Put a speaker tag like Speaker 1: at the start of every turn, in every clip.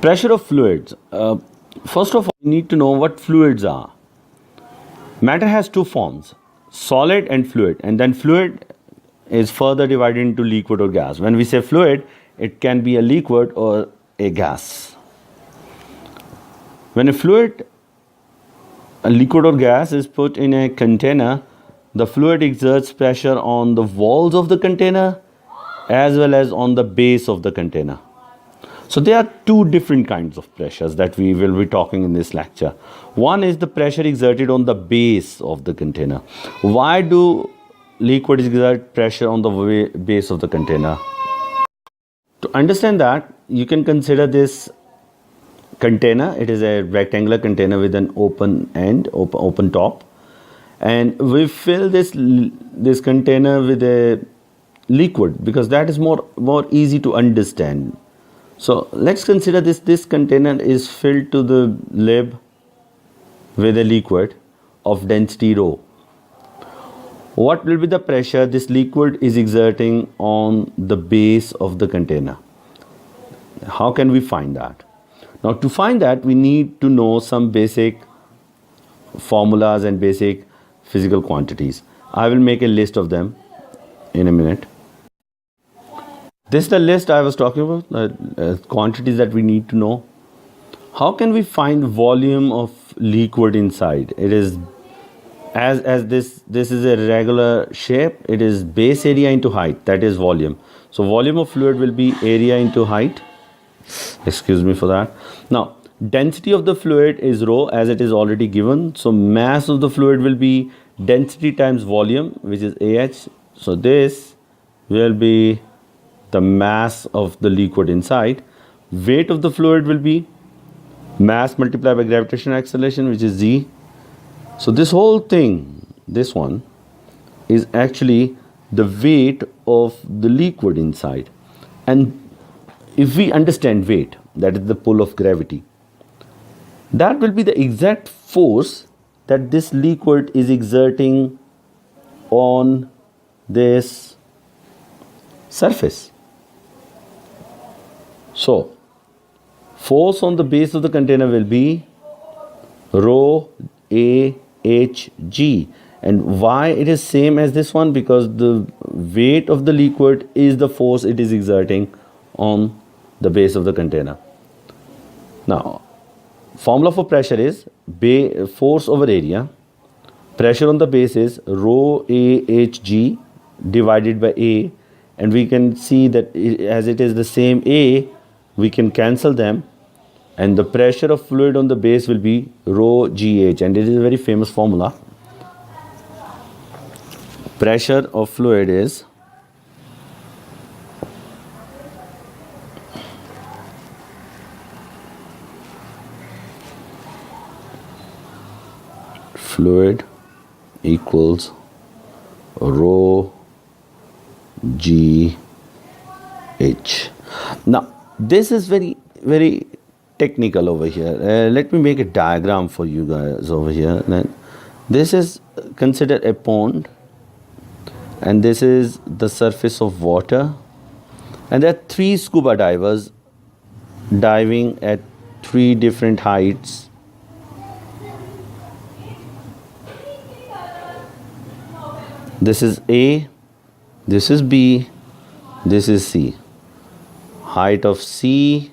Speaker 1: Pressure of fluids. First of all, you need to know what fluids are. Matter has two forms, solid and fluid, and then fluid is further divided into liquid or gas. When we say fluid, it can be a liquid or a gas. When a liquid or gas is put in a container, the fluid exerts pressure on the walls of the container as well as on the base of the container. So there are two different kinds of pressures that we will be talking in this lecture. One is the pressure exerted on the base of the container. Why do liquids exert pressure on the base of the container? To understand that, you can consider this container. It is a rectangular container with an open end, open top, and we fill this container with a liquid because that is more easy to understand. So let's consider this container is filled to the lid with a liquid of density rho. What will be the pressure this liquid is exerting on the base of the container? How can we find that? Now, to find that, we need to know some basic formulas and basic physical quantities. I will make a list of them in a minute. This is the list I was talking about, quantities that we need to know. How can we find volume of liquid inside? It is as this is a regular shape, it is base area into height, that is volume. So volume of fluid will be area into height. Excuse me for that. Now, density of the fluid is rho, as it is already given. So mass of the fluid will be density times volume, which is AH. So this will be the mass of the liquid inside. Weight of the fluid will be mass multiplied by gravitational acceleration, which is Z. So this whole thing, this one, is actually the weight of the liquid inside. And if we understand weight, that is the pull of gravity, that will be the exact force that this liquid is exerting on this surface. So, force on the base of the container will be rho A H G. And why it is same as this one? Because the weight of the liquid is the force it is exerting on the base of the container. Now, formula for pressure is force over area. Pressure on the base is rho A H G divided by A. And we can see that as it is the same A, we can cancel them, and the pressure of fluid on the base will be rho GH, and it is a very famous formula. Pressure of fluid is fluid equals rho GH. Now, this is very technical over here. Let me make a diagram for you guys over here. This is considered a pond, and this is the surface of water, and there are three scuba divers diving at three different heights. This is A, this is B, this is C. Height of C,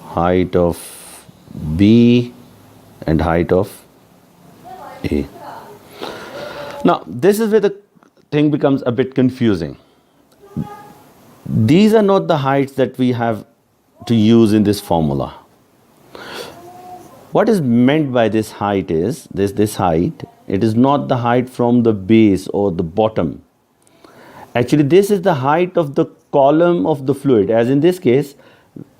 Speaker 1: height of B, and height of A. Now, this is where the thing becomes a bit confusing. These are not the heights that we have to use in this formula. What is meant by this height is, this height, it is not the height from the base or the bottom. Actually, this is the height of the column of the fluid. As in this case,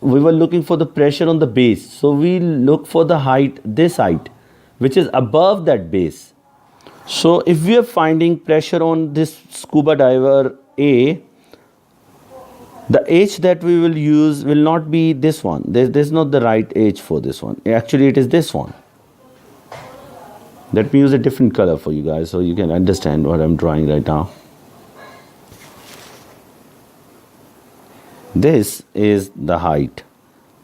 Speaker 1: we were looking for the pressure on the base. So we look for the height, this height, which is above that base. So if we are finding pressure on this scuba diver A, the H that we will use will not be this one. There's not the right H for this one. Actually, it is this one. Let me use a different color for you guys so you can understand what I'm drawing right now. This is the height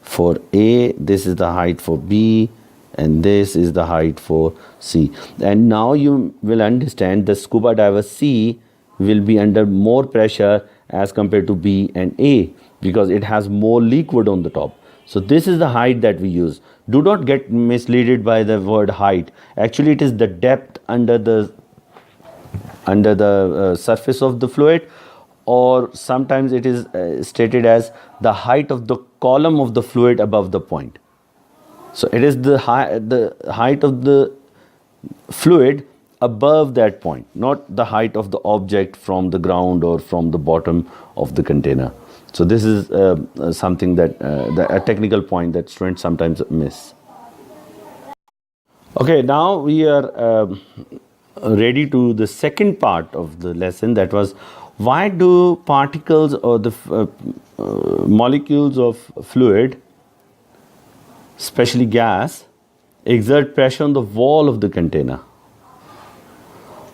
Speaker 1: for A, this is the height for B, and this is the height for C. And now you will understand the scuba diver C will be under more pressure as compared to B and A because it has more liquid on the top. So this is the height that we use. Do not get misled by the word height. Actually, it is the depth under the surface of the fluid, or sometimes it is stated as the height of the column of the fluid above the point. So it is the height of the fluid above that point, not the height of the object from the ground or from the bottom of the container. So this is something that a technical point that students sometimes miss. Okay, now we are ready to the second part of the lesson, that was why do particles or the molecules of fluid, especially gas, exert pressure on the wall of the container.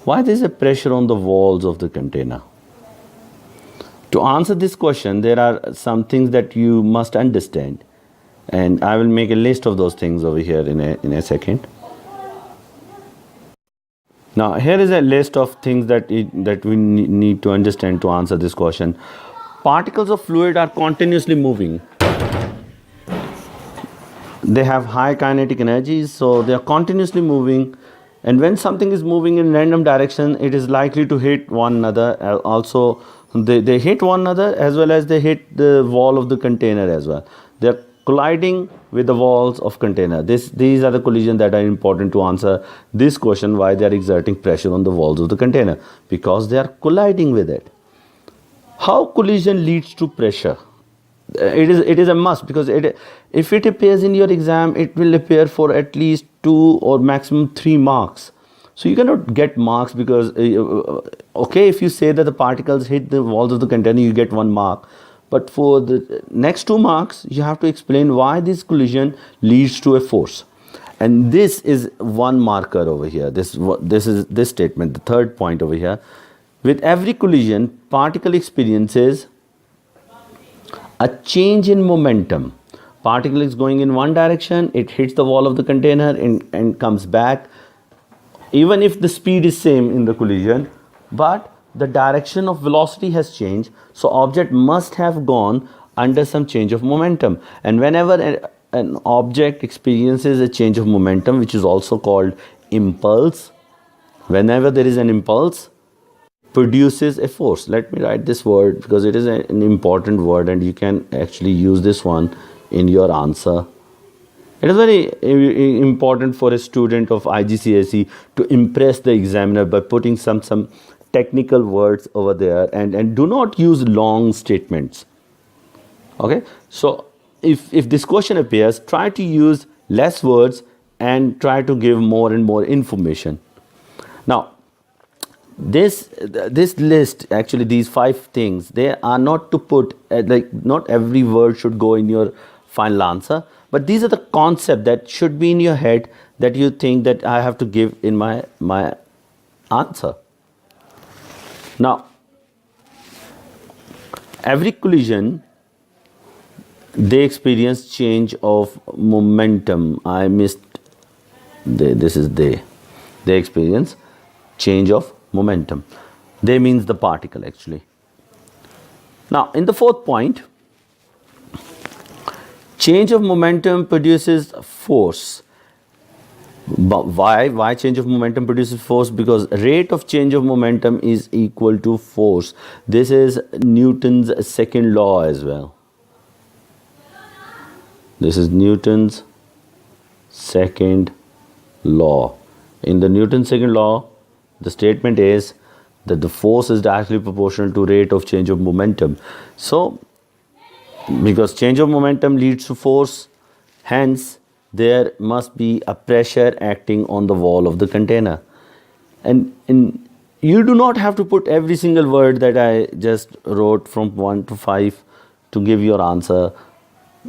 Speaker 1: Why there is a pressure on the walls of the container? To answer this question, there are some things that you must understand, and I will make a list of those things over here in a second. Now, here is a list of things that we need to understand to answer this question. Particles of fluid are continuously moving. They have high kinetic energies, so they are continuously moving. And when something is moving in random direction, it is likely to hit one another. Also, they hit one another as well as they hit the wall of the container as well. They are colliding with the walls of container. These are the collisions that are important to answer this question, why they are exerting pressure on the walls of the container, because they are colliding with it. How collision leads to pressure? It is a must, because if it appears in your exam, it will appear for at least 2 or maximum 3 marks. So you cannot get marks because okay, if you say that the particles hit the walls of the container, you get 1 mark. But for the next 2 marks, you have to explain why this collision leads to a force. And this is 1 marker over here. This is this statement, the third point over here. With every collision, particle experiences a change in momentum. Particle is going in one direction, it hits the wall of the container and comes back. Even if the speed is same in the collision, but the direction of velocity has changed, so object must have gone under some change of momentum. And whenever an object experiences a change of momentum, which is also called impulse, whenever there is an impulse, produces a force. Let me write this word because it is an important word and you can actually use this one in your answer. It is very important for a student of IGCSE to impress the examiner by putting some technical words over there, and do not use long statements. Okay, so if this question appears, try to use less words and try to give more and more information. Now, this list, actually these 5 things, they are not to put like not every word should go in your final answer, but these are the concept that should be in your head that you think that I have to give in my answer. Now, every collision, they experience change of momentum. I missed this is they experience change of momentum. They means the particle actually. Now, in the 4th point, change of momentum produces force. But why change of momentum produces force? Because rate of change of momentum is equal to force. This is Newton's second law as well. This is Newton's second law. In the Newton's second law, the statement is that the force is directly proportional to rate of change of momentum. So, because change of momentum leads to force, hence there must be a pressure acting on the wall of the container. And you do not have to put every single word that I just wrote from 1 to 5 to give your answer.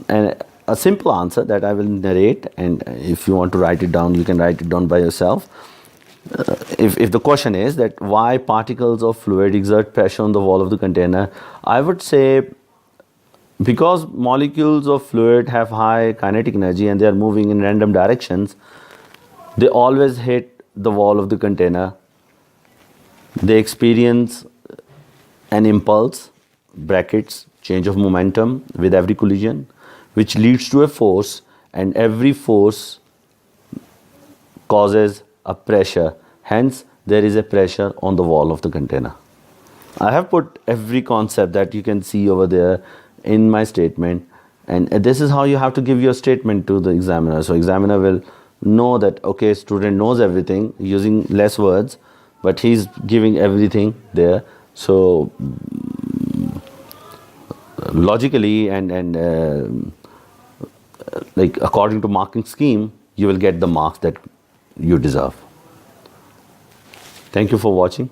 Speaker 1: And a simple answer that I will narrate, and if you want to write it down, you can write it down by yourself. If the question is that why particles of fluid exert pressure on the wall of the container, I would say Because molecules of fluid have high kinetic energy and they are moving in random directions, they always hit the wall of the container. They experience an impulse, brackets, change of momentum with every collision, which leads to a force, and every force causes a pressure. Hence, there is a pressure on the wall of the container. I have put every concept that you can see over there in my statement, and this is how you have to give your statement to the examiner. So examiner will know that, okay, student knows everything using less words, but he's giving everything there. So logically and like according to marking scheme, you will get the marks that you deserve. Thank you for watching.